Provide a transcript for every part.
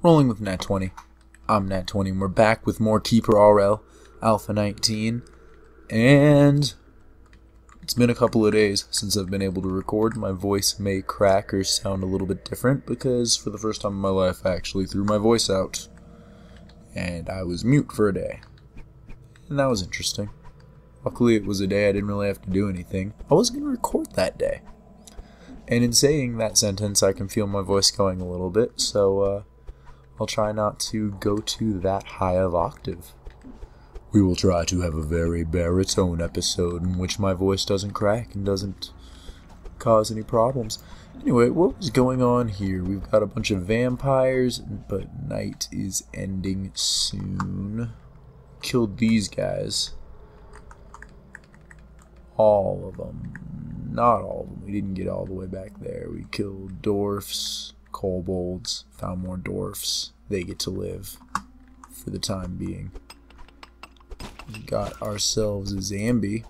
Rolling with Nat 20. I'm Nat 20 and we're back with more Keeper RL Alpha 19. And it's been a couple of days since I've been able to record. My voice may crack or sound a little bit different because for the first time in my life I actually threw my voice out. And I was mute for a day. And that was interesting. Luckily it was a day I didn't really have to do anything. I was going to record that day. And in saying that sentence I can feel my voice going a little bit, so I'll try not to go to that high of octave. We will try to have a very baritone episode in which my voice doesn't crack and doesn't cause any problems. Anyway, what was going on here? We've got a bunch of vampires, but night is ending soon. Killed these guys. All of them. Not all of them. We didn't get all the way back there. We killed dwarfs. Kobolds, found more dwarfs. They get to live for the time being. We got ourselves a zombie.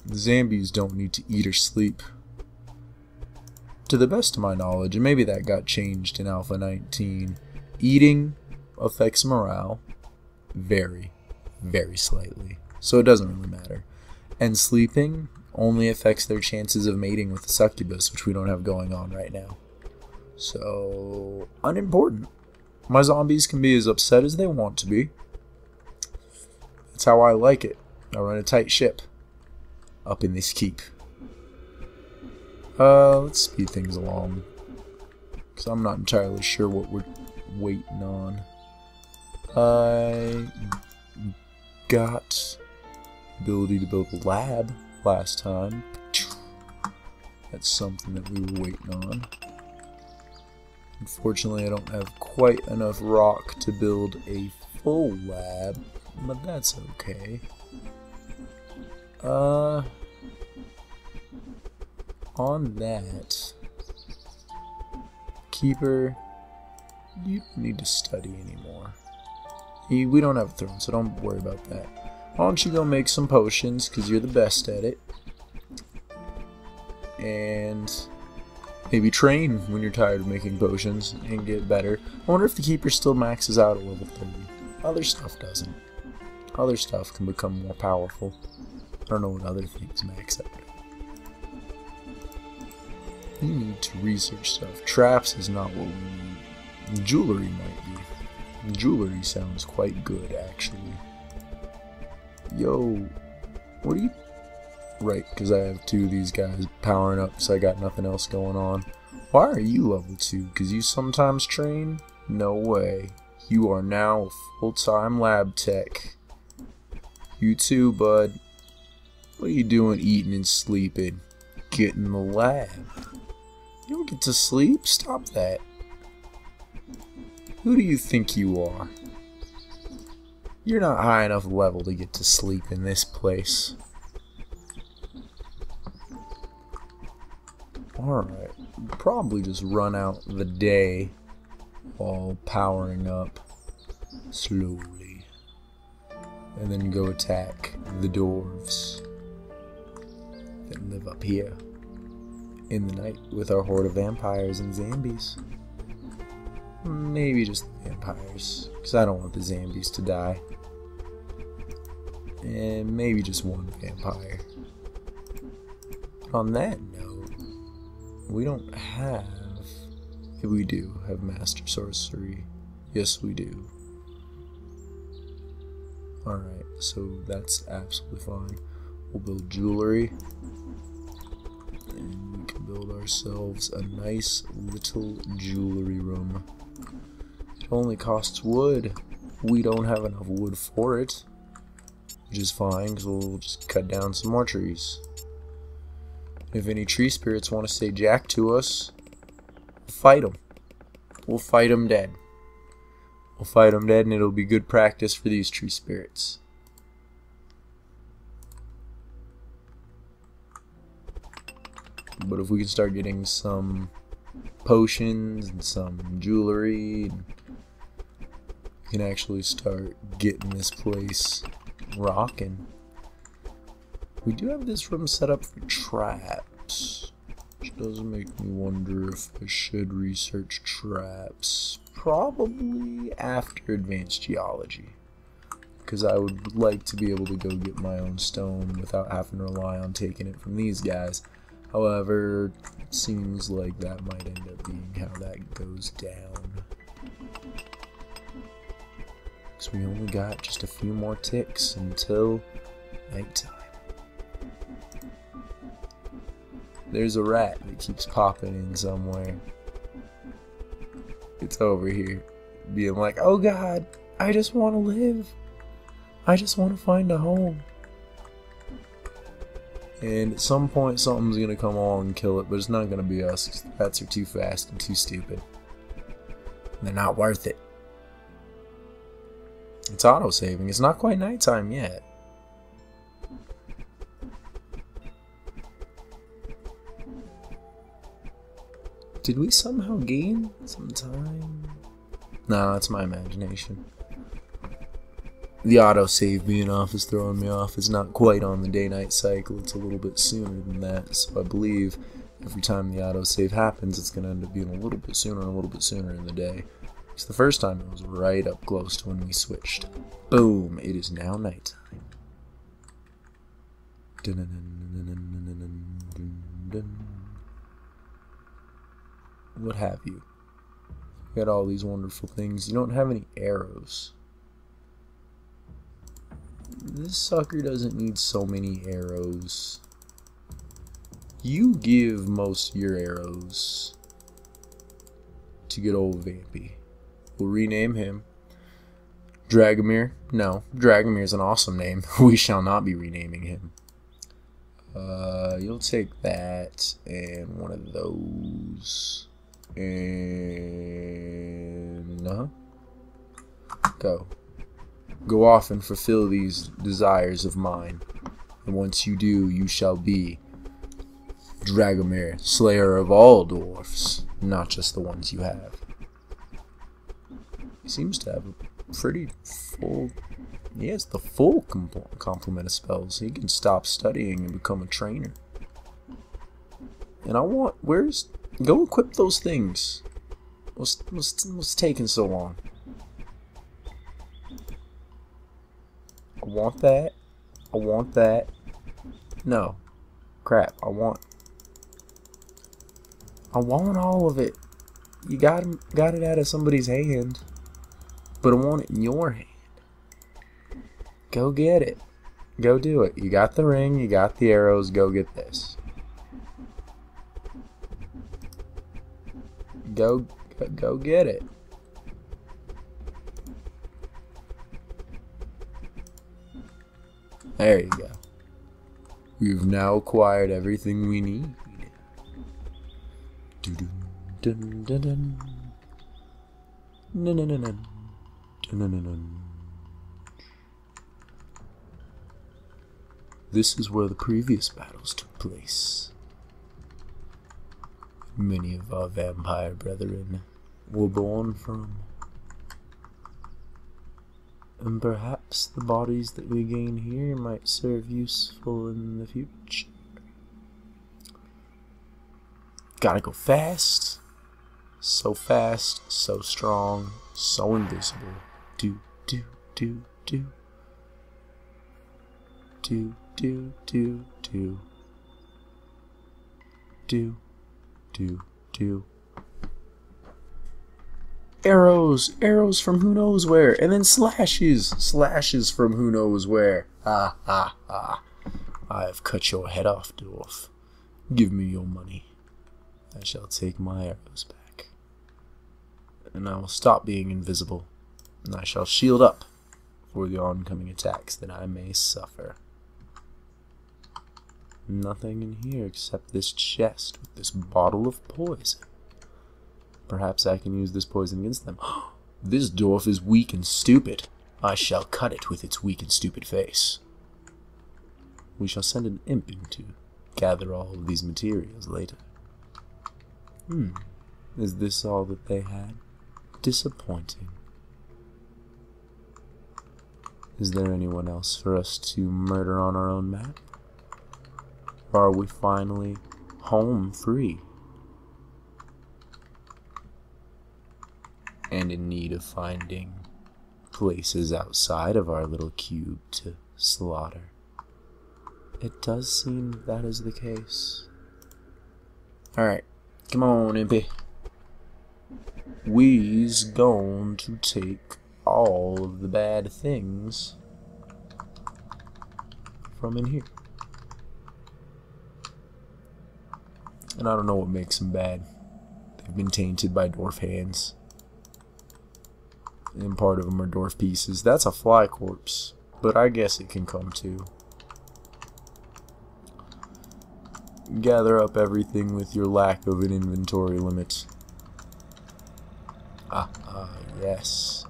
The zombies don't need to eat or sleep. To the best of my knowledge, and maybe that got changed in Alpha 19, eating affects morale very, very slightly. So it doesn't really matter. And sleeping only affects their chances of mating with the succubus, which we don't have going on right now. So, unimportant. My zombies can be as upset as they want to be. That's how I like it. I run a tight ship up in this keep. Let's speed things along, because I'm not entirely sure what we're waiting on. I got the ability to build a lab last time. That's something that we were waiting on. Unfortunately, I don't have quite enough rock to build a full lab, but that's okay. On that, Keeper, you don't need to study anymore. We don't have a throne, so don't worry about that. Why don't you go make some potions, because you're the best at it. And maybe train when you're tired of making potions and get better. I wonder if the Keeper still maxes out at level 30. Other stuff doesn't. Other stuff can become more powerful. I don't know what other things max out. You need to research stuff. Traps is not what we need. Jewelry might be. Jewelry sounds quite good, actually. Yo, what are you... Right, because I have two of these guys powering up, so I got nothing else going on. Why are you level 2? Because you sometimes train? No way. You are now a full-time lab tech. You too, bud. What are you doing eating and sleeping? Get in the lab. You don't get to sleep? Stop that. Who do you think you are? You're not high enough level to get to sleep in this place. Alright, probably just run out the day while powering up slowly. And then go attack the dwarves that live up here in the night with our horde of vampires and zombies. Maybe just the vampires, because I don't want the zombies to die. And maybe just one vampire. But on that note, we don't have... We do have Master Sorcery. Yes, we do. Alright, so that's absolutely fine. We'll build jewelry. And we can build ourselves a nice little jewelry room. It only costs wood. We don't have enough wood for it. Which is fine, because we'll just cut down some more trees. If any tree spirits want to say jack to us, we'll fight them. We'll fight them dead. We'll fight them dead, and it'll be good practice for these tree spirits. But if we can start getting some potions and some jewelry, we can actually start getting this place rocking. We do have this room set up for traps. Which does make me wonder if I should research traps. Probably after advanced geology. Because I would like to be able to go get my own stone without having to rely on taking it from these guys. However, it seems like that might end up being how that goes down. Because we only got just a few more ticks until nighttime. There's a rat that keeps popping in somewhere. It's over here, being like, oh god, I just want to live. I just want to find a home. And at some point, something's going to come along and kill it, but it's not going to be us, because the rats are too fast and too stupid. They're not worth it. It's auto-saving. It's not quite nighttime yet. Did we somehow gain some time? No, that's my imagination. The autosave being off is throwing me off. It's not quite on the day-night cycle. It's a little bit sooner than that. So I believe every time the autosave happens, it's going to end up being a little bit sooner and a little bit sooner in the day. Because the first time it was right up close to when we switched. Boom! It is now nighttime. What have you? You got all these wonderful things. You don't have any arrows. This sucker doesn't need so many arrows. You give most of your arrows to good old Vampy. We'll rename him Dragomir. No, Dragomir's an awesome name. We shall not be renaming him. You'll take that and one of those. And go off and fulfill these desires of mine, and once you do, you shall be Dragomir, slayer of all dwarfs, not just the ones you have. He seems to have a pretty full, he has the full complement of spells. He can stop studying and become a trainer. And I want, go equip those things. What's taking so long? I want that. I want that. No. Crap. I want all of it. You got it out of somebody's hand. But I want it in your hand. Go get it. Go do it. You got the ring. You got the arrows. Go get this. Go get it. There you go. We've now acquired everything we need. This is where the previous battles took place. Many of our vampire brethren were born from. And perhaps the bodies that we gain here might serve useful in the future. Gotta go fast. So fast, so strong, so invisible. Do. Arrows from who knows where, and then slashes from who knows where. Ha. I have cut your head off, Dwarf. Give me your money. I shall take my arrows back. And I will stop being invisible, and I shall shield up for the oncoming attacks that I may suffer. Nothing in here except this chest with this bottle of poison. Perhaps I can use this poison against them. This dwarf is weak and stupid. I shall cut it with its weak and stupid face. We shall send an imp in to gather all of these materials later. Is this all that they had? Disappointing. Is there anyone else for us to murder on our own map? Or are we finally home free and in need of finding places outside of our little cube to slaughter. It does seem that is the case. Alright, come on, Impy. We's going to take all of the bad things from in here. And I don't know what makes them bad. They've been tainted by dwarf hands. And part of them are dwarf pieces. That's a fly corpse, but I guess it can come too. Gather up everything with your lack of an inventory limit. Yes.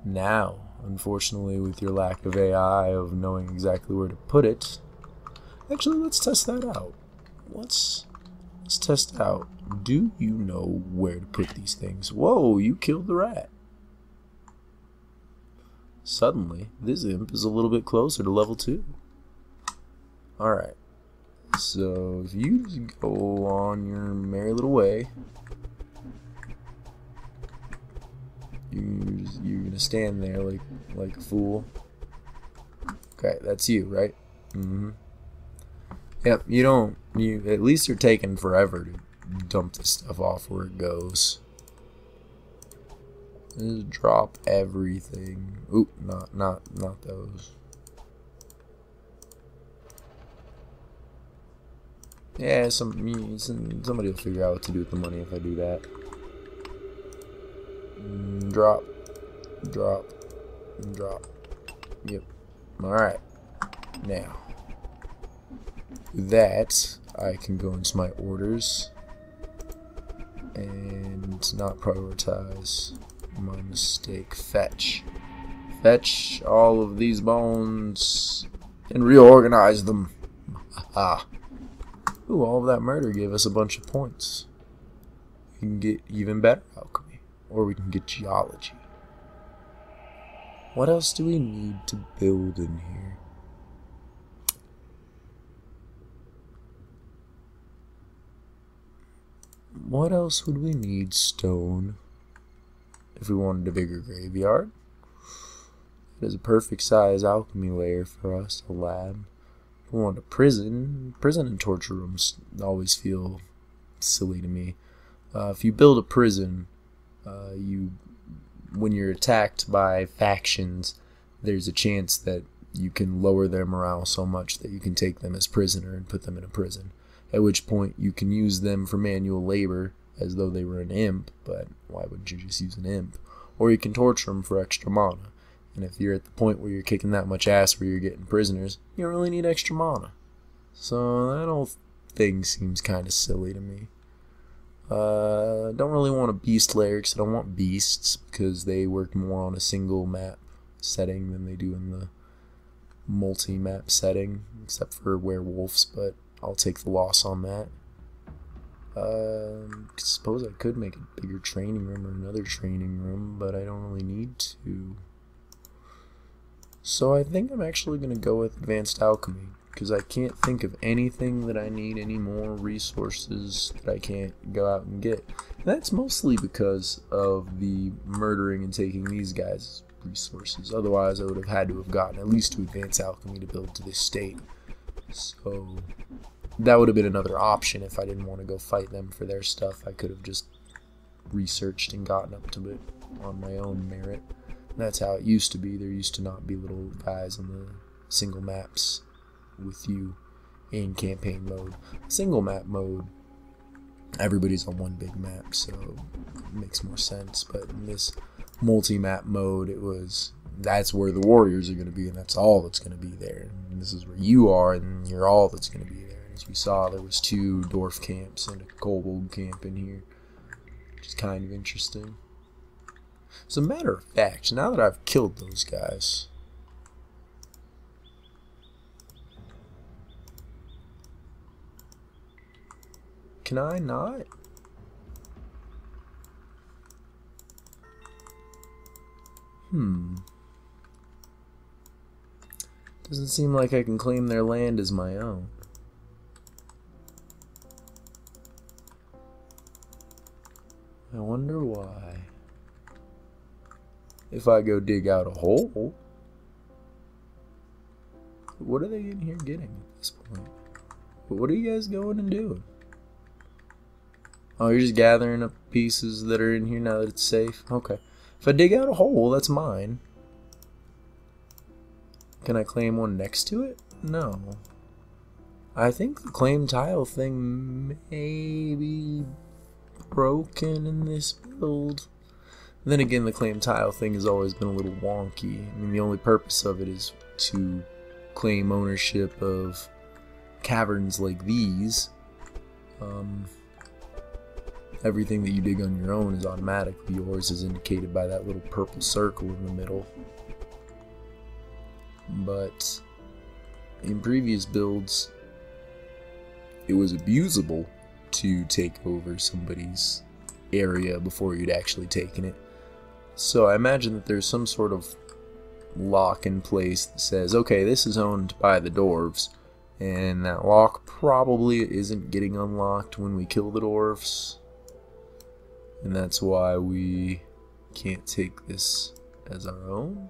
Now, unfortunately, with your lack of AI of knowing exactly where to put it, actually, let's test that out. Let's test out. Do you know where to put these things? Whoa, you killed the rat. Suddenly, this imp is a little bit closer to level 2. Alright. So, if you just go on your merry little way, you're gonna stand there like a fool. Okay, that's you, right? Yep, at least you're taking forever to dump this stuff off where it goes. Just drop everything. Oop, not those. Yeah, somebody will figure out what to do with the money if I do that. Drop, drop, drop. Yep. Alright. Now, with that, I can go into my orders and not prioritize my mistake. Fetch. Fetch all of these bones and reorganize them. Ah. Ooh, all of that murder gave us a bunch of points. We can get even better alchemy. Or we can get geology. What else do we need to build in here? What else would we need? Stone. If we wanted a bigger graveyard. It is a perfect size alchemy layer for us, a lab. If we want a prison and torture rooms always feel silly to me. If you build a prison, when you're attacked by factions, there's a chance that you can lower their morale so much that you can take them as prisoner and put them in a prison. At which point you can use them for manual labor as though they were an imp, but why wouldn't you just use an imp? Or you can torture them for extra mana. And if you're at the point where you're kicking that much ass where you're getting prisoners, you don't really need extra mana. So that whole thing seems kind of silly to me. Don't really want a beast layer because I don't want beasts because they work more on a single map setting than they do in the multi-map setting, except for werewolves, but I'll take the loss on that. Suppose I could make a bigger training room or another training room, but I don't really need to. So I think I'm actually going to go with advanced alchemy, because I can't think of anything that I need any more resources that I can't go out and get. And that's mostly because of the murdering and taking these guys' resources. Otherwise, I would have had to have gotten at least to advanced alchemy to build to this state. So that would have been another option if I didn't want to go fight them for their stuff. I could have just researched and gotten up to it on my own merit. That's how it used to be. There used to not be little guys in the single maps with you in campaign mode. Single map mode, everybody's on one big map, so it makes more sense. But in this multi-map mode, that's where the warriors are going to be, and that's all that's going to be there. And this is where you are, and you're all that's going to be there. And as we saw, there was 2 dwarf camps and a kobold camp in here, which is kind of interesting. As a matter of fact, now that I've killed those guys, can I not? Doesn't seem like I can claim their land as my own. wonder why. If I go dig out a hole, what are they in here getting at this point? What are you guys going and doing? Oh, you're just gathering up pieces that are in here now that it's safe? Okay. If I dig out a hole, that's mine. Can I claim one next to it? No. I think the claim tile thing may be broken in this build. Then again, the claim tile thing has always been a little wonky. I mean, the only purpose of it is to claim ownership of caverns like these. Everything that you dig on your own is automatically yours, as indicated by that little purple circle in the middle. But in previous builds, it was abusable to take over somebody's area before you'd actually taken it. So I imagine that there's some sort of lock in place that says, okay, this is owned by the dwarves, and that lock probably isn't getting unlocked when we kill the dwarves, and that's why we can't take this as our own.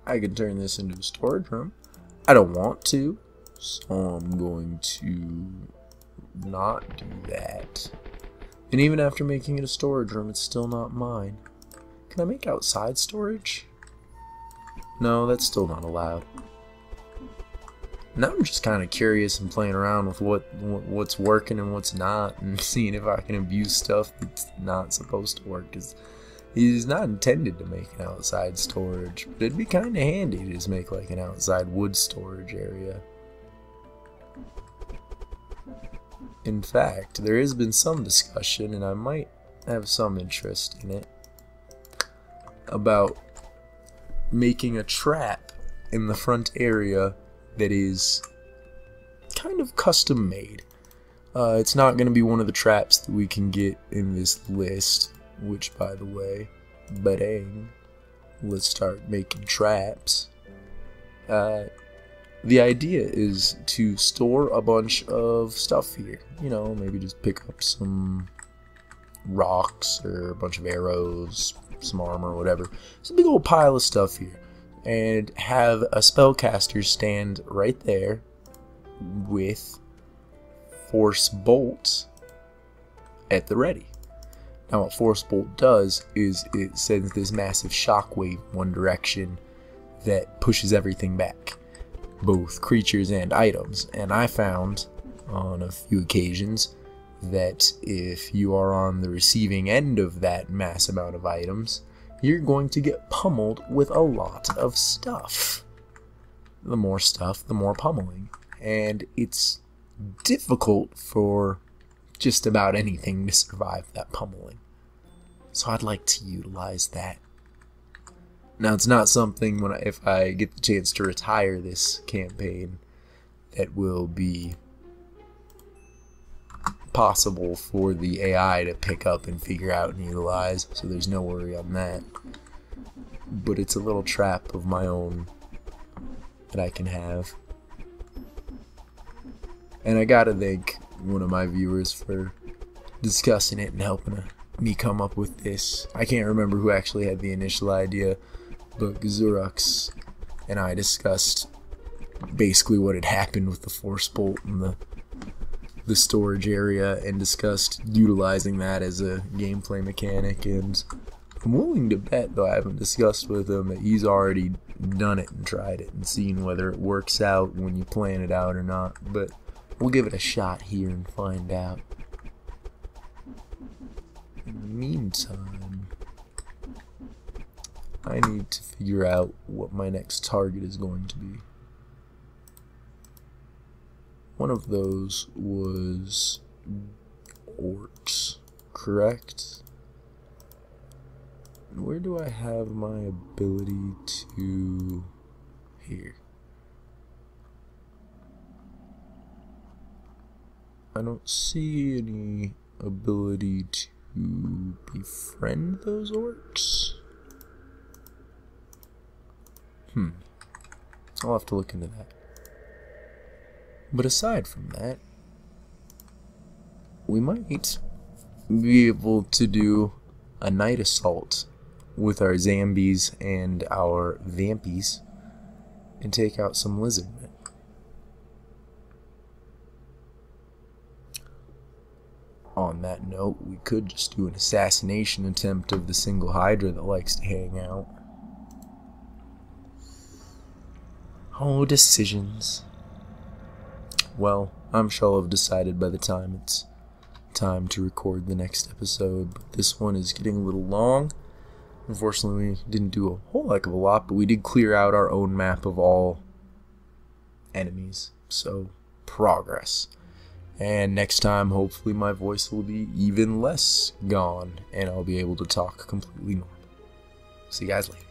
I can turn this into a storage room. I don't want to, so I'm going to not do that. And even after making it a storage room, it's still not mine. Can I make outside storage? No, that's still not allowed. Now I'm just kind of curious and playing around with what's working and what's not, and seeing if I can abuse stuff that's not supposed to work. Because he's not intended to make an outside storage, but it'd be kind of handy to just make like an outside wood storage area. In fact, there has been some discussion, and I might have some interest in it, about making a trap in the front area that is kind of custom made. It's not going to be one of the traps that we can get in this list, which, by the way, bang, let's start making traps. The idea is to store a bunch of stuff here. You know, maybe just pick up some rocks or a bunch of arrows, some armor, whatever. It's a big old pile of stuff here. And have a spellcaster stand right there with Force Bolt at the ready. Now what Force Bolt does is it sends this massive shockwave one direction that pushes everything back, both creatures and items. And I found on a few occasions that if you are on the receiving end of that mass amount of items, you're going to get pummeled with a lot of stuff. The more stuff, the more pummeling. And it's difficult for just about anything to survive that pummeling. So I'd like to utilize that. Now, it's not something if I get the chance to retire this campaign that will be possible for the AI to pick up and figure out and utilize, so there's no worry on that. But it's a little trap of my own that I can have. And I gotta thank one of my viewers for discussing it and helping me come up with this. I can't remember who actually had the initial idea, but Gazurux and I discussed basically what had happened with the Force Bolt and the storage area, and discussed utilizing that as a gameplay mechanic. And I'm willing to bet, though I haven't discussed with him, that he's already done it and tried it and seen whether it works out when you plan it out or not. But we'll give it a shot here and find out. In the meantime, I need to figure out what my next target is going to be. One of those was orcs, correct? Where do I have my ability to... Here. I don't see any ability to befriend those orcs. I'll have to look into that. But aside from that, we might be able to do a night assault with our zombies and our vampies and take out some lizard men. On that note, we could just do an assassination attempt of the single Hydra that likes to hang out. Oh, decisions. Well, I'm sure I'll have decided by the time it's time to record the next episode, but this one is getting a little long. Unfortunately, we didn't do a whole heck of a lot, but we did clear out our own map of all enemies, so progress. And next time, hopefully my voice will be even less gone, and I'll be able to talk completely normal. See you guys later.